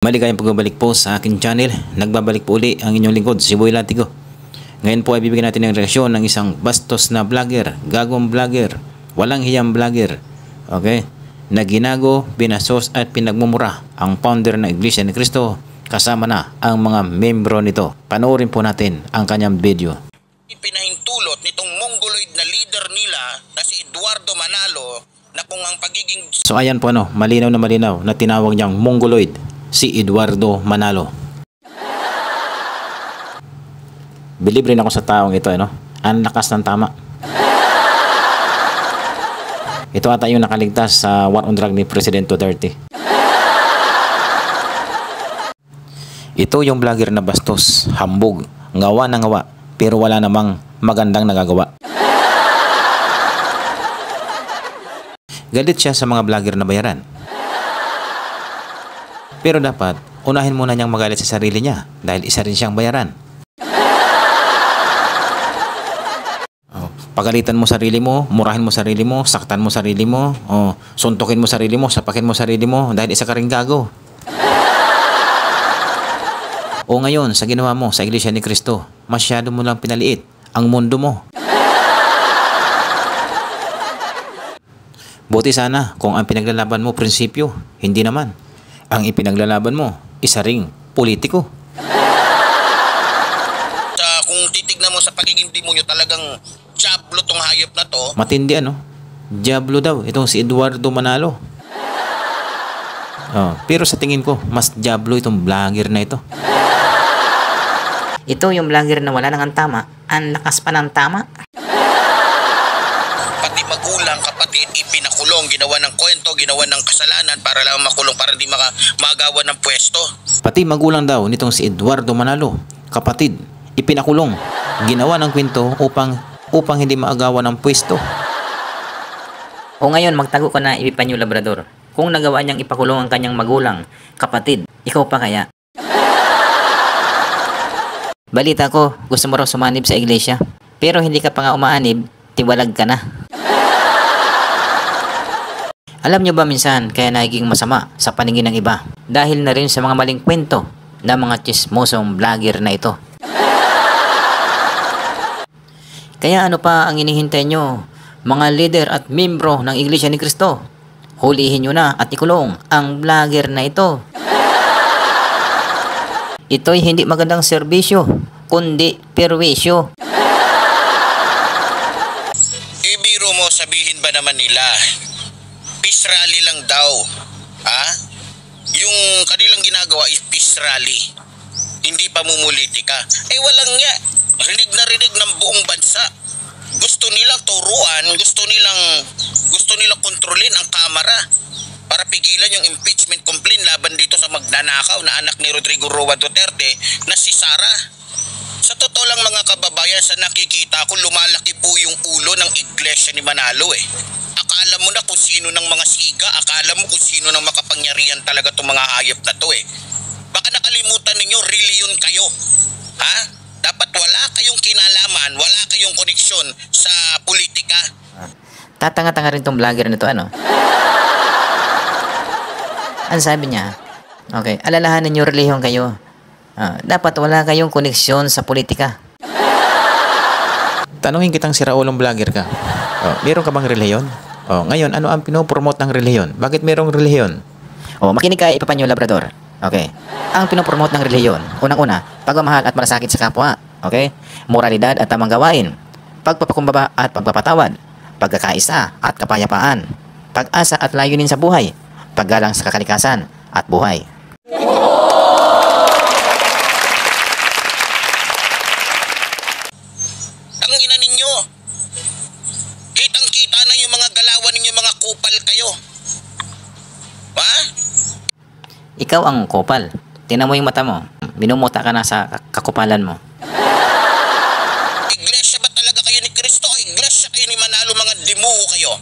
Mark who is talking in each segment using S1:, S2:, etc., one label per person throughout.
S1: Maligayang pagbabalik po sa aking channel. Nagbabalik po uli ang inyong lingkod, si Boy Latigo. Ngayon po ay bibigyan natin ng reaksyon ng isang bastos na vlogger, gagong vlogger, walang hiyang vlogger, okay? Na ginago, binasos at pinagmumura ang founder ng Iglesia ni Cristo kasama na ang mga membro nito. Panoorin po natin ang kanyang video.
S2: Pinahintulot nitong mongoloid na leader nila na si Eduardo Manalo na kung ang pagiging...
S1: So ayan po malinaw na tinawag niyang mongoloid si Eduardo Manalo. Believe rin ako sa taong ito, ang lakas ng tama. Ito ata yung nakaligtas sa war on drug ni President Duterte. Ito yung vlogger na bastos, hambog, ngawa na ngawa, pero wala namang magandang nagagawa. Galit siya sa mga vlogger na bayaran. Pero dapat, unahin muna niyang magalit sa sarili niya dahil isa rin siyang bayaran. Pagalitan mo sarili mo, murahin mo sarili mo, saktan mo sarili mo, suntukin mo sarili mo, sapakin mo sarili mo dahil isa ka rin gago. O ngayon, sa ginawa mo sa Iglesia ni Cristo, masyado mo lang pinaliit ang mundo mo. Buti sana kung ang pinaglalaban mo prinsipyo, hindi naman. Ang ipinaglalaban mo, isa ring politiko.
S2: Kung titignan mo sa pagiging demonyo, talagang diablo tong hayop na to.
S1: Matindi Diablo daw, itong si Eduardo Manalo. Pero sa tingin ko, mas diablo itong vlogger na ito.
S3: Ito yung vlogger na wala nang tama, ang lakas pa ng tama.
S2: Pati magulang, kapatid, ipinakulong, ginawa ng kwento, ginawa ng kasalanan para lang makulong, para hindi magawa ng pwesto.
S1: Pati magulang daw nitong si Eduardo Manalo, kapatid, ipinakulong, ginawa ng kwento upang hindi maagawan ng pwesto.
S3: O ngayon, magtago ka na, Epifanio Labrador. Kung nagawa niyang ipakulong ang kanyang magulang, kapatid, ikaw pa kaya? Balita ko, gusto mo raw sumanib sa iglesia. Pero hindi ka pa nga umaanib, tiwalag ka na. Alam nyo ba minsan kaya nagiging masama sa paningin ng iba? Dahil na rin sa mga maling kwento ng mga chismosong vlogger na ito. Kaya ano pa ang inihintay nyo, mga leader at membro ng Iglesia ni Cristo? Hulihin nyo na at ikulong ang vlogger na ito. Ito'y hindi magandang serbisyo, kundi perwisyo.
S2: Ibiro mo, sabihin ba naman nila, peace rally lang daw. Yung kanilang ginagawa is peace rally. Hindi pa mumulitika. Walang nga. Rinig na rinig ng buong bansa. Gusto nilang turuan, gusto nilang kontrolin ang kamera para pigilan yung impeachment complaint laban dito sa magnanakaw na anak ni Rodrigo Roa Duterte na si Sara. Sa totoo lang mga kababayan, sa nakikita ko, lumalaki po yung ulo ng Iglesia ni Manalo Akala mo na kung sino ng mga siga, akala mo kung sino ng makapangyarihan talaga itong mga hayop na to Baka nakalimutan ninyo, reliyon kayo. Dapat wala kayong kinalaman, wala kayong koneksyon sa politika.
S3: Tatanga-tanga rin tong vlogger na to, Ang sabi niya, okay, alalahanin nyo, reliyon kayo. Dapat wala kayong koneksyon sa politika.
S1: Tanungin kitang si Raulong vlogger ka. Meron ka bang reliyon? Ngayon, ano ang pinopromote ng reliyon? Bakit merong reliyon?
S3: Makinig ka, Epifanio Labrador. Okay. Ang pinopromote ng reliyon, unang-una, pagmamahal at malasakit sa kapwa. Okay? Moralidad at tamang gawain. Pagpapakumbaba at pagpapatawad. Pagkakaisa at kapayapaan. Pag-asa at layunin sa buhay. Paggalang sa kakalikasan at buhay.
S2: Ang ina ninyo, kitang-kita na yung mga galawan ninyo, mga kupal kayo.
S3: Ikaw ang kupal. Tingnan mo yung mata mo. Minumuta ka na sa kakupalan mo.
S2: Iglesia ba talaga kayo ni Cristo? O iglesia kayo ni Manalo, mga demonyo kayo?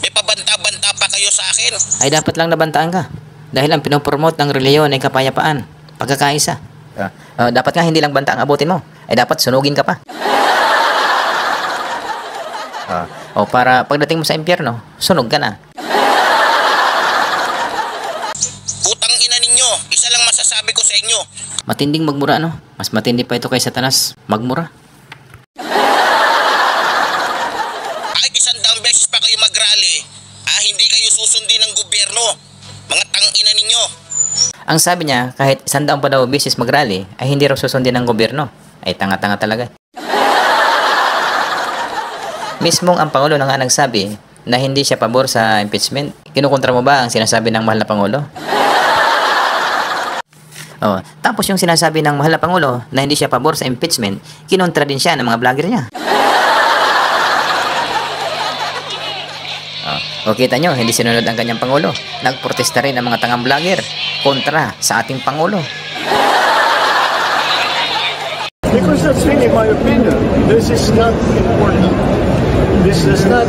S2: May pabanta-banta pa kayo sa akin?
S3: Ay dapat lang nabantaan ka. Dahil ang pinopromote ng reliyon ay kapayapaan, pagkakaisa. Dapat nga hindi lang banta ang abutin mo. Ay dapat sunugin ka pa. Para pagdating mo sa impyerno, sunog ka na.
S2: Putang ina ninyo, isa sinasabi ko sa inyo.
S3: Matinding magmura, no? Mas matindi pa ito kay Satanas magmura.
S2: Kahit 100 beses pa kayo mag-rally, hindi kayo susundin ng gobyerno. Mga tangina ninyo.
S3: Ang sabi niya, kahit 100 pa daw beses mag-rally, ay hindi raw susundin ng gobyerno. Ay tanga-tanga talaga. Mismong ang Pangulo na nga nagsabi na hindi siya pabor sa impeachment. Kinukontra mo ba ang sinasabi ng mahal na Pangulo? Oh, tapos yung sinasabi ng mahal na Pangulo na hindi siya pabor sa impeachment, kinontra din siya ng mga vlogger niya. O kita nyo, hindi sinunod ang kanyang Pangulo. Nagprotesta rin ang mga tangang vlogger kontra sa ating Pangulo.
S4: Because that's really my opinion. This is not important. This does not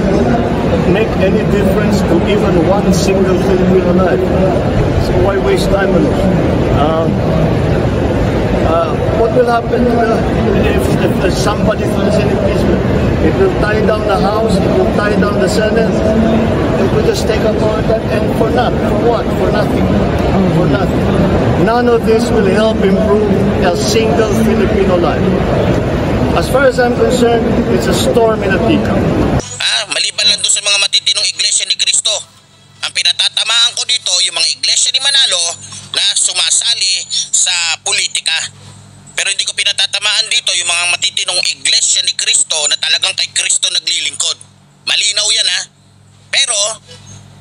S4: make any difference to even one single Filipino life. So why waste time on it? What will happen if somebody files an impeachment? It will tie down the House, it will tie down the Senate, it will just take up all that, and for nothing. For what? For nothing. For nothing. None of this will help improve a single Filipino life. As far as I'm concerned, it's a storm in a teacup.
S2: Maliban lang doon sa mga matitinong iglesia ni Cristo. Ang pinatatamaan ko dito, yung mga iglesia ni Manalo na sumasali sa politika. Pero hindi ko pinatatamaan dito yung mga matitinong iglesia ni Cristo na talagang kay Cristo naglilingkod. Malinaw yan Pero,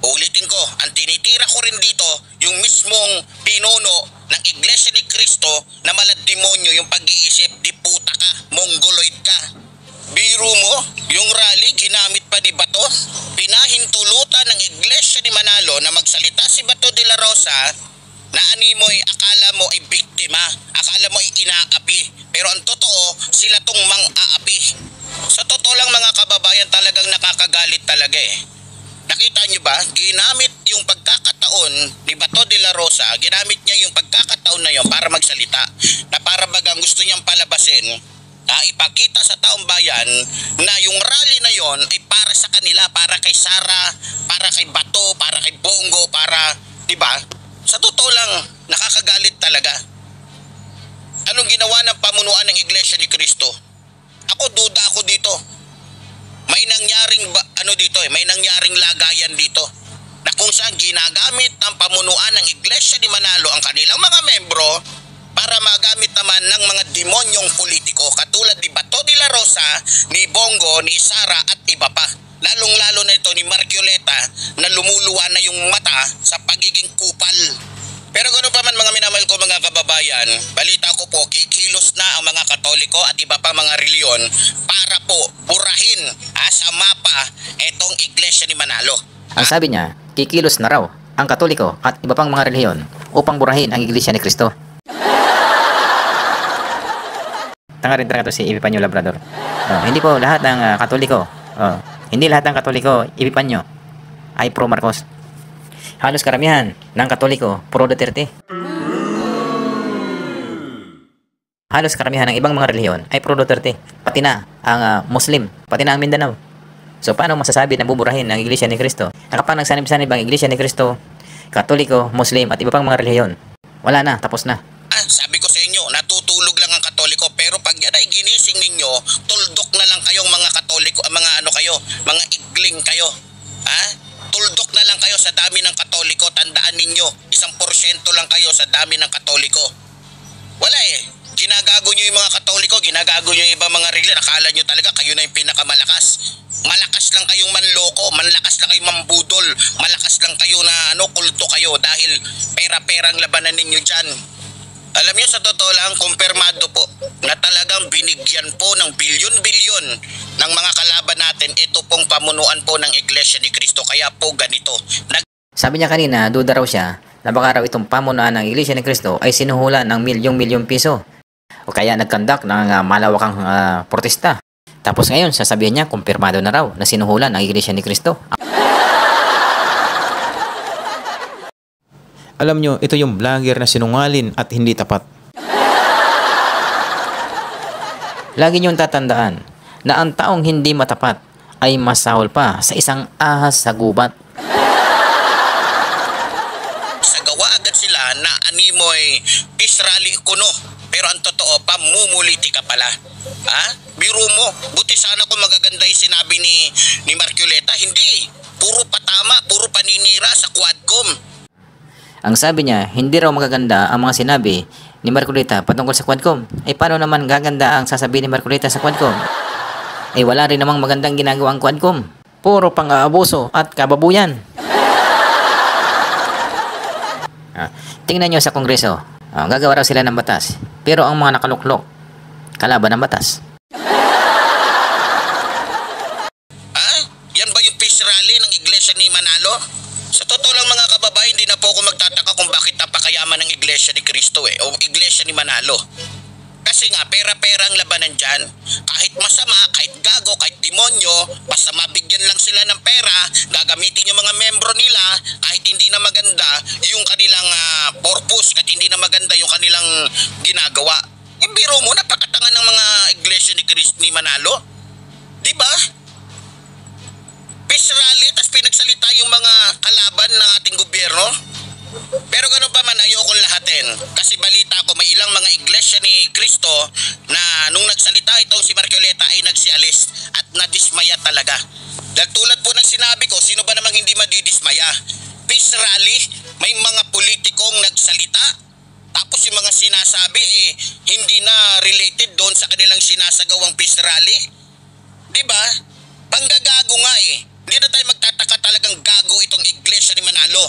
S2: ulitin ko, ang tinitira ko rin dito, yung mismong pinuno ng iglesia ni Cristo na malad-demonyo yung pag-iisip, di puta ka, mongoloid ka. Biro mo, yung rally ginamit pa ni Bato, pinahintulutan ng iglesia ni Manalo na magsalita si Bato de la Rosa na animoy akala mo ay biktima, akala mo ay inaapi, pero ang totoo, sila tong mang-aapi. Sa totoo lang mga kababayan, talagang nakakagalit talaga Nakita nyo ba, ginamit yung pagkakataon ni Bato de la Rosa, ginamit niya yung pagkakataon na yun para magsalita, na para bagang gusto niyang palabasin, ipakita sa taong bayan na yung rally na yon ay para sa kanila, para kay Sara, para kay Bato, para kay Bongo, para, di ba? Sa totoo lang, nakakagalit talaga. Anong ginawa ng pamunuan ng Iglesia ni Cristo? Duda ako dito. May nangyaring may nangyaring lagayan dito na kung saan ginagamit ng pamunuan ng Iglesia ni Manalo ang kanilang mga membro para magamit naman ng mga demonyong politiko katulad ni Bato de la Rosa, ni Bongo, ni Sara at iba pa. Lalong-lalo na ito ni Marcoleta na lumuluwa na yung mata sa pagiging kupal. Pero ganoon pa man mga minamahal ko mga kababayan, balita ko po kikilos na ang mga Katoliko at iba pang mga reliyon para po burahin sa mapa etong Iglesia ni Manalo.
S3: Ang sabi niya, kikilos na raw ang Katoliko at iba pang mga reliyon upang burahin ang Iglesia ni Cristo. Tanga rin talaga to si Epipanyo Labrador. Hindi po lahat ng Katoliko, hindi lahat ng Katoliko, Epipanyo, ay pro Marcos. Halos karamihan ng Katoliko, pro Duterte. Halos karamihan ng ibang mga reliyon ay pro Duterte. Pati na ang Muslim, pati na ang Mindanao. So paano masasabi na buburahin ng Iglesia ni Cristo? Kapag nagsanib-sanib ang Iglesia ni Cristo, Katoliko, Muslim at iba pang mga reliyon, wala na, tapos na.
S2: Sabi ko sa inyo, natutulog lang ang Katoliko, pero pag yan ay ginising ninyo, tuldok na lang kayong mga Katoliko, mga igling kayo. Tuldok na lang kayo sa dami ng Katoliko. Tandaan ninyo, 1% lang kayo sa dami ng Katoliko. Wala ginagago nyo yung mga Katoliko, ginagago nyo yung ibang mga religion. Akala nyo talaga kayo na yung pinakamalakas. Malakas lang kayong manloko, malakas lang kayong mambudol, malakas lang kayo na kulto kayo dahil pera-perang labanan ninyo dyan. Alam nyo, sa totoo lang, kumpirmado po na talagang binigyan po ng bilyon-bilyon ng mga kalaban natin ito pong pamunuan po ng Iglesia ni Cristo. Kaya po ganito.
S3: Sabi niya kanina, duda raw siya na baka raw itong pamunuan ng Iglesia ni Cristo ay sinuhulan ng milyong-milyong piso. O kaya nagkandak ng malawakang protesta. Tapos ngayon, sasabihin niya, kumpirmado na raw na sinuhulan ng Iglesia ni Cristo.
S1: Alam nyo, ito yung vlogger na sinungalin at hindi tapat.
S3: Lagi niyong tatandaan na ang taong hindi matapat ay masahol pa sa isang ahas sa gubat.
S2: Sagawa agad sila na nimoy peace rally kuno. Pero ang totoo, pamumuliti ka pala. Ha? Biro mo. Buti sana kung magaganda yung sinabi ni Marcoleta. Hindi. Puro patama, puro paninira sa Quadcom.
S3: Ang sabi niya, hindi raw magaganda ang mga sinabi ni Marcoleta patungkol sa Quadcom. Paano naman gaganda ang sasabihin ni Marcoleta sa Quadcom? Wala rin namang magandang ginagawa ang Quadcom. Puro pang-aabuso at kababuyan. Tingnan nyo sa Kongreso. Gagawa raw sila ng batas. Pero ang mga nakaluklok, kalaban ng batas.
S2: Yan ba yung peace rally ng iglesia ni Manalo? Sa totoo lang mga kababayan, hindi na po ako magtataka kung bakit napakayaman ng iglesia ni Cristo o iglesia ni Manalo. Kasi nga, pera-pera ang labanan dyan. Kahit masama, kahit gago, kahit demonyo, basta mabigyan lang sila ng pera, gagamitin yung mga membro nila, kahit hindi na maganda yung kanilang purpose, kahit hindi na maganda yung kanilang ginagawa. Biro mo, napakatanga ng mga iglesia ni Cristo ni Manalo. Diba? Peace rally, tas pinagsalita yung mga kalaban ng ating gobyerno. Pero ganun pa man, ayokong lahatin. Kasi balita ko, may ilang mga iglesia ni Cristo na nung nagsalita itong si Marcoleta ay nagsialis at nadismaya talaga. Dahil tulad po ng sinabi ko, sino ba namang hindi madidismaya? Peace rally, may mga politikong nagsalita, tapos yung mga sinasabi hindi na related doon sa kanilang sinasagawang peace rally. Diba? Panggagago nga Hindi na tayo magtataka, talagang gago itong iglesia ni Manalo.